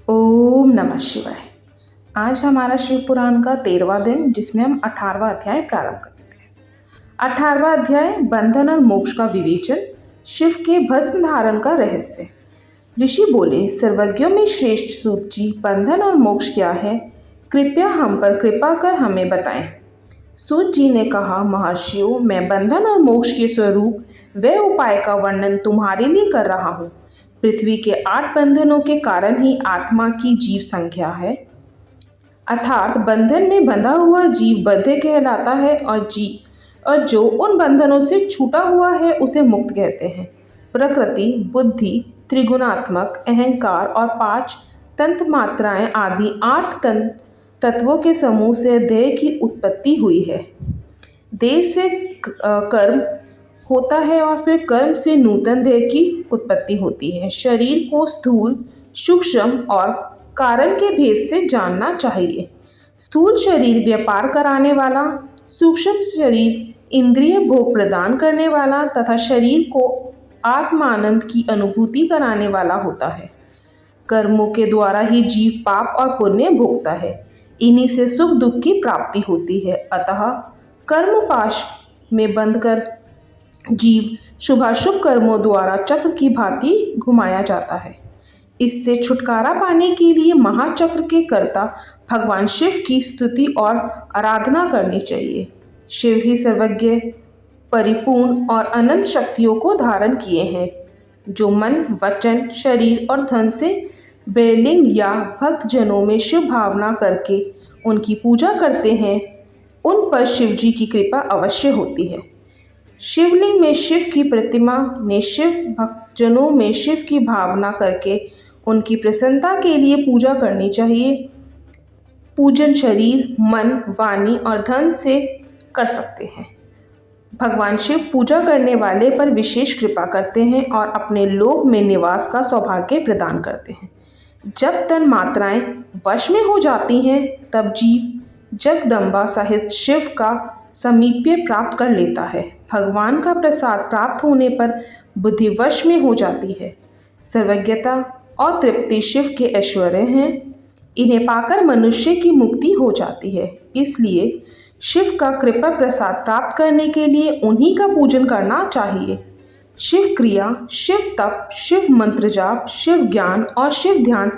ओम नमः शिवाय। आज हमारा शिव पुराण का 13वां दिन, जिसमें हम 18वां अध्याय प्रारंभ करते हैं। 18वां अध्याय बंधन और मोक्ष का विवेचन, शिव के भस्म धारण का रहस्य। ऋषि बोले, सर्वज्ञों में श्रेष्ठ सूत जी, बंधन और मोक्ष क्या है? कृपया हम पर कृपा कर हमें बताएं। सूत जी ने कहा, महर्षियों, मैं बंधन और मोक्ष के स्वरूप व उपाय का वर्णन तुम्हारे लिए कर रहा हूँ। पृथ्वी के 8 बंधनों के कारण ही आत्मा की जीव संख्या है, अर्थात बंधन में बंधा हुआ जीव बद्ध कहलाता है और जो उन बंधनों से छूटा हुआ है उसे मुक्त कहते हैं। प्रकृति, बुद्धि, त्रिगुणात्मक, अहंकार और 5 तंत्र मात्राएं आदि 8 तत्वों के समूह से देह की उत्पत्ति हुई है। देह से कर्म होता है और फिर कर्म से नूतन देह की उत्पत्ति होती है। शरीर को स्थूल, सूक्ष्म और कारण के भेद से जानना चाहिए। स्थूल शरीर व्यापार कराने वाला, सूक्ष्म शरीर इंद्रिय भोग प्रदान करने वाला तथा शरीर को आत्मानंद की अनुभूति कराने वाला होता है। कर्मों के द्वारा ही जीव पाप और पुण्य भोगता है। इन्हीं से सुख दुख की प्राप्ति होती है। अतः कर्म पाश में बंधकर जीव शुभाशुभ कर्मों द्वारा चक्र की भांति घुमाया जाता है। इससे छुटकारा पाने के लिए महाचक्र के कर्ता भगवान शिव की स्तुति और आराधना करनी चाहिए। शिव ही सर्वज्ञ, परिपूर्ण और अनंत शक्तियों को धारण किए हैं, जो मन, वचन, शरीर और धन से बैरलिंग या भक्त जनों में शिव भावना करके उनकी पूजा करते हैं, उन पर शिव जी की कृपा अवश्य होती है। शिवलिंग में शिव की प्रतिमा ने शिव भक्तजनों में शिव की भावना करके उनकी प्रसन्नता के लिए पूजा करनी चाहिए। पूजन शरीर, मन, वाणी और धन से कर सकते हैं। भगवान शिव पूजा करने वाले पर विशेष कृपा करते हैं और अपने लोक में निवास का सौभाग्य प्रदान करते हैं। जब तन मात्राएं वश में हो जाती हैं, तब जीव जगदम्बा सहित शिव का समीप्य प्राप्त कर लेता है। भगवान का प्रसाद प्राप्त होने पर बुद्धि वश में हो जाती है। सर्वज्ञता और तृप्ति शिव के ऐश्वर्य हैं। इन्हें पाकर मनुष्य की मुक्ति हो जाती है। इसलिए शिव का कृपा प्रसाद प्राप्त करने के लिए उन्हीं का पूजन करना चाहिए। शिव क्रिया, शिव तप, शिव मंत्र जाप, शिव ज्ञान और शिव ध्यान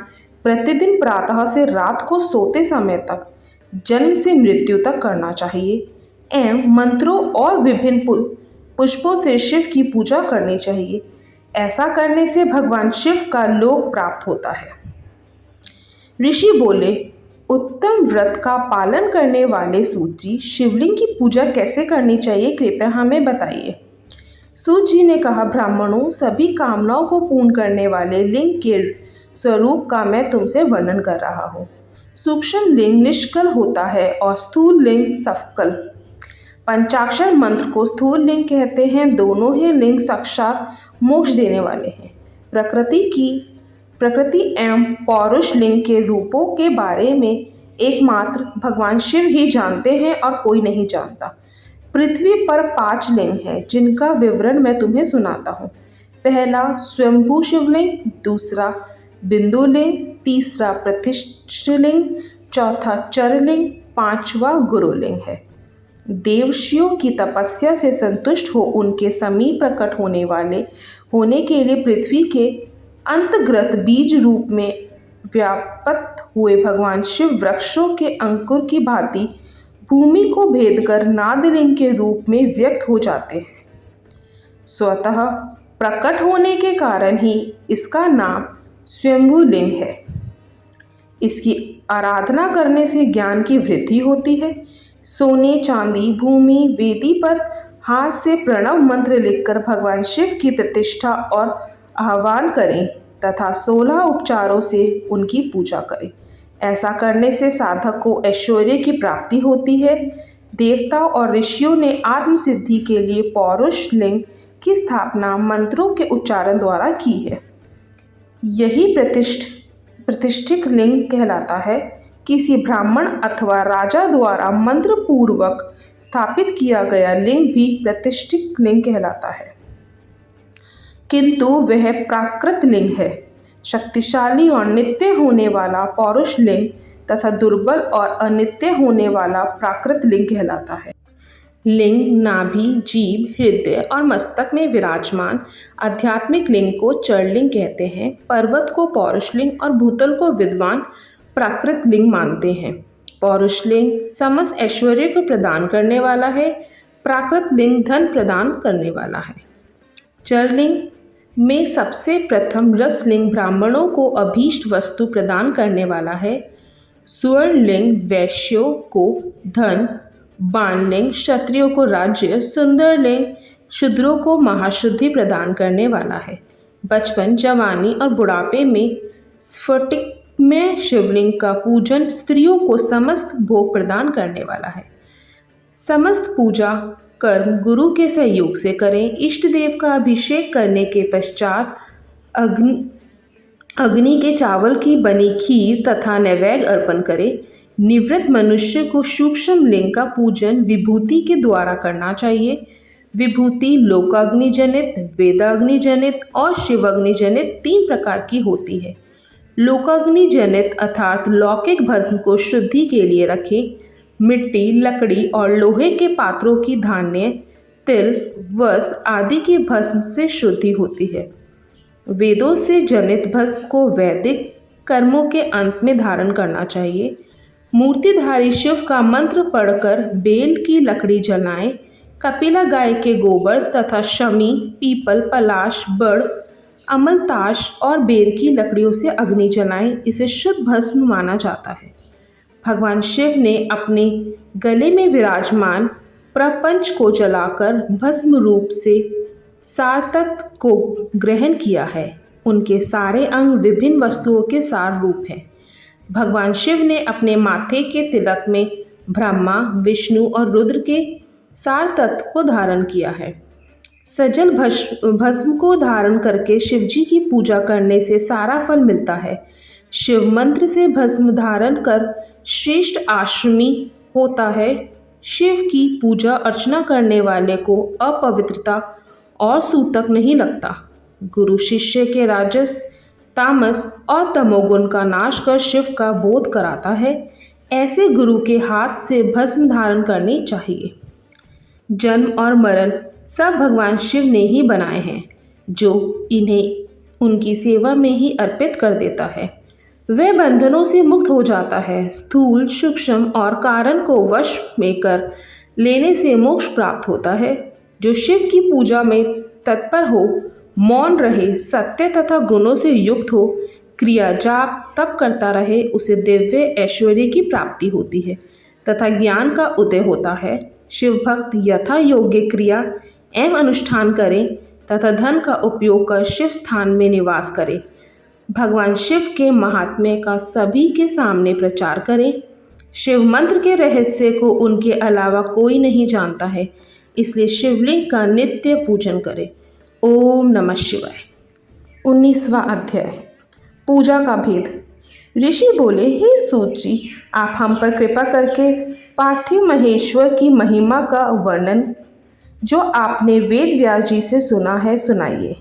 प्रतिदिन प्रातः से रात को सोते समय तक, जन्म से मृत्यु तक करना चाहिए एवं मंत्रों और विभिन्न पुष्पों से शिव की पूजा करनी चाहिए। ऐसा करने से भगवान शिव का लोक प्राप्त होता है। ऋषि बोले, उत्तम व्रत का पालन करने वाले सूत जी, शिवलिंग की पूजा कैसे करनी चाहिए, कृपया हमें बताइए। सूत जी ने कहा, ब्राह्मणों, सभी कामनाओं को पूर्ण करने वाले लिंग के स्वरूप का मैं तुमसे वर्णन कर रहा हूँ। सूक्ष्म लिंग निष्कल होता है और स्थूल लिंग सकल। पंचाक्षर मंत्र को स्थूल लिंग कहते हैं। दोनों ही लिंग साक्षात मोक्ष देने वाले हैं। प्रकृति एवं पौरुष लिंग के रूपों के बारे में एकमात्र भगवान शिव ही जानते हैं और कोई नहीं जानता। पृथ्वी पर 5 लिंग हैं, जिनका विवरण मैं तुम्हें सुनाता हूँ। पहला स्वयंभू शिवलिंग, दूसरा बिंदु लिंग, तीसरा प्रतिष्ठ लिंग, चौथा चरलिंग, 5वां गुरुलिंग है। देवर्षियों की तपस्या से संतुष्ट हो उनके समीप प्रकट होने के लिए पृथ्वी के अंतर्गत बीज रूप में व्याप्त हुए भगवान शिव वृक्षों के अंकुर की भांति भूमि को भेद कर नादलिंग के रूप में व्यक्त हो जाते हैं। स्वतः प्रकट होने के कारण ही इसका नाम स्वयंभू लिंग है। इसकी आराधना करने से ज्ञान की वृद्धि होती है। सोने, चांदी, भूमि, वेदी पर हाथ से प्रणव मंत्र लिखकर भगवान शिव की प्रतिष्ठा और आह्वान करें तथा 16 उपचारों से उनकी पूजा करें। ऐसा करने से साधक को ऐश्वर्य की प्राप्ति होती है। देवताओं और ऋषियों ने आत्म सिद्धि के लिए पौरुष लिंग की स्थापना मंत्रों के उच्चारण द्वारा की है। यही प्रतिष्ठित लिंग कहलाता है। किसी ब्राह्मण अथवा राजा द्वारा मंत्र पूर्वक स्थापित किया गया लिंग भी प्रतिष्ठित लिंग कहलाता है, किंतु वह प्राकृत लिंग है। शक्तिशाली और नित्य होने वाला पौरुष लिंग तथा दुर्बल और अनित्य होने वाला प्राकृत लिंग कहलाता है। लिंग नाभि, जीभ, हृदय और मस्तक में विराजमान आध्यात्मिक लिंग को चरलिंग कहते हैं। पर्वत को पौरुष लिंग और भूतल को विद्वान प्राकृत लिंग मानते हैं। पौरुष लिंग समस्त ऐश्वर्य को प्रदान करने वाला है, प्राकृत लिंग धन प्रदान करने वाला है। चरलिंग में सबसे प्रथम रसलिंग ब्राह्मणों को अभीष्ट वस्तु प्रदान करने वाला है। सुवर्णलिंग वैश्यों को धन, बाणलिंग क्षत्रियों को राज्य, सुंदरलिंग शूद्रों को महाशुद्धि प्रदान करने वाला है। बचपन, जवानी और बुढ़ापे में स्फटिक में शिवलिंग का पूजन स्त्रियों को समस्त भोग प्रदान करने वाला है। समस्त पूजा कर्म गुरु के सहयोग से करें। इष्ट देव का अभिषेक करने के पश्चात अग्नि के चावल की बनी खीर तथा नैवेद्य अर्पण करें। निवृत्त मनुष्य को सूक्ष्म लिंग का पूजन विभूति के द्वारा करना चाहिए। विभूति लोकाग्नि जनित, वेदाग्नि जनित और शिवाग्नि जनित 3 प्रकार की होती है। लोकाग्नि जनित अर्थात लौकिक भस्म को शुद्धि के लिए रखें। मिट्टी, लकड़ी और लोहे के पात्रों की धान्य, तिल, वस्त्र आदि के भस्म से शुद्धि होती है। वेदों से जनित भस्म को वैदिक कर्मों के अंत में धारण करना चाहिए। मूर्तिधारी शिव का मंत्र पढ़कर बेल की लकड़ी जलाएं। कपिला गाय के गोबर तथा शमी, पीपल, पलाश, बड़, अमलताश और बेर की लकड़ियों से अग्नि जलाएं। इसे शुद्ध भस्म माना जाता है। भगवान शिव ने अपने गले में विराजमान प्रपंच को जलाकर भस्म रूप से सारतत्व को ग्रहण किया है। उनके सारे अंग विभिन्न वस्तुओं के सार रूप हैं। भगवान शिव ने अपने माथे के तिलक में ब्रह्मा, विष्णु और रुद्र के सार तत्व को धारण किया है। सजल भस्म को धारण करके शिवजी की पूजा करने से सारा फल मिलता है। शिव मंत्र से भस्म धारण कर श्रेष्ठ आश्रमी होता है। शिव की पूजा अर्चना करने वाले को अपवित्रता और सूतक नहीं लगता। गुरु शिष्य के राजस, तामस और तमोगुण का नाश कर शिव का बोध कराता है। ऐसे गुरु के हाथ से भस्म धारण करनी चाहिए। जन्म और मरण सब भगवान शिव ने ही बनाए हैं, जो इन्हें उनकी सेवा में ही अर्पित कर देता है। वह बंधनों से मुक्त हो जाता है। स्थूल, सूक्ष्म और कारण को वश में कर लेने से मोक्ष प्राप्त होता है। जो शिव की पूजा में तत्पर हो, मौन रहे, सत्य तथा गुणों से युक्त हो, क्रिया जाप तप करता रहे, उसे दिव्य ऐश्वर्य की प्राप्ति होती है तथा ज्ञान का उदय होता है। शिव भक्त यथा योग्य क्रिया एवं अनुष्ठान करें तथा धन का उपयोग कर शिव स्थान में निवास करें। भगवान शिव के महात्म्य का सभी के सामने प्रचार करें। शिव मंत्र के रहस्य को उनके अलावा कोई नहीं जानता है, इसलिए शिवलिंग का नित्य पूजन करें। ओम नमः शिवाय। 19वां अध्याय, पूजा का भेद। ऋषि बोले, हे सूत जी, आप हम पर कृपा करके पार्थिव महेश्वर की महिमा का वर्णन जो आपने वेद व्यास जी से सुना है सुनाइए।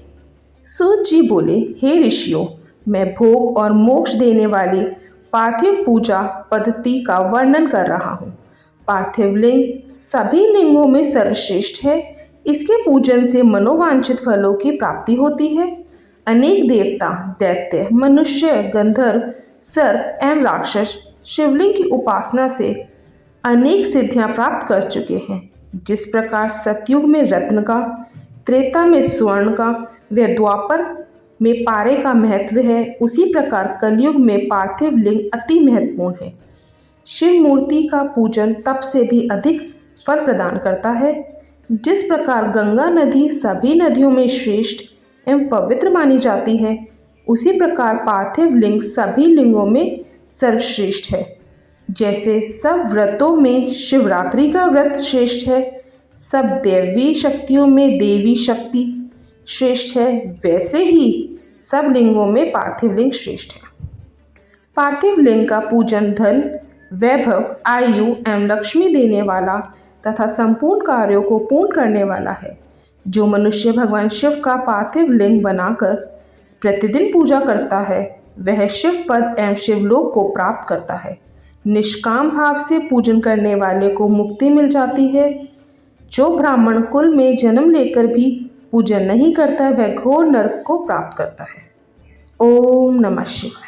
सूत जी बोले, हे ऋषियों, मैं भोग और मोक्ष देने वाली पार्थिव पूजा पद्धति का वर्णन कर रहा हूँ। पार्थिव लिंग सभी लिंगों में सर्वश्रेष्ठ है। इसके पूजन से मनोवांछित फलों की प्राप्ति होती है। अनेक देवता, दैत्य, मनुष्य, गंधर्व, सर्प एवं राक्षस शिवलिंग की उपासना से अनेक सिद्धियां प्राप्त कर चुके हैं। जिस प्रकार सतयुग में रत्न का, त्रेता में स्वर्ण का व द्वापर में पारे का महत्व है, उसी प्रकार कलयुग में पार्थिव लिंग अति महत्वपूर्ण है। शिव मूर्ति का पूजन तप से भी अधिक फल प्रदान करता है। जिस प्रकार गंगा नदी सभी नदियों में श्रेष्ठ एवं पवित्र मानी जाती है, उसी प्रकार पार्थिव लिंग सभी लिंगों में सर्वश्रेष्ठ है। जैसे सब व्रतों में शिवरात्रि का व्रत श्रेष्ठ है, सब दैवी शक्तियों में देवी शक्ति श्रेष्ठ है, वैसे ही सब लिंगों में पार्थिव लिंग श्रेष्ठ है। पार्थिव लिंग का पूजन धन, वैभव, आयु एवं लक्ष्मी देने वाला तथा संपूर्ण कार्यों को पूर्ण करने वाला है। जो मनुष्य भगवान शिव का पार्थिव लिंग बनाकर प्रतिदिन पूजा करता है वह शिव पद एवं शिवलोक को प्राप्त करता है। निष्काम भाव से पूजन करने वाले को मुक्ति मिल जाती है। जो ब्राह्मण कुल में जन्म लेकर भी पूजन नहीं करता वह घोर नरक को प्राप्त करता है। ओम नमः शिवाय।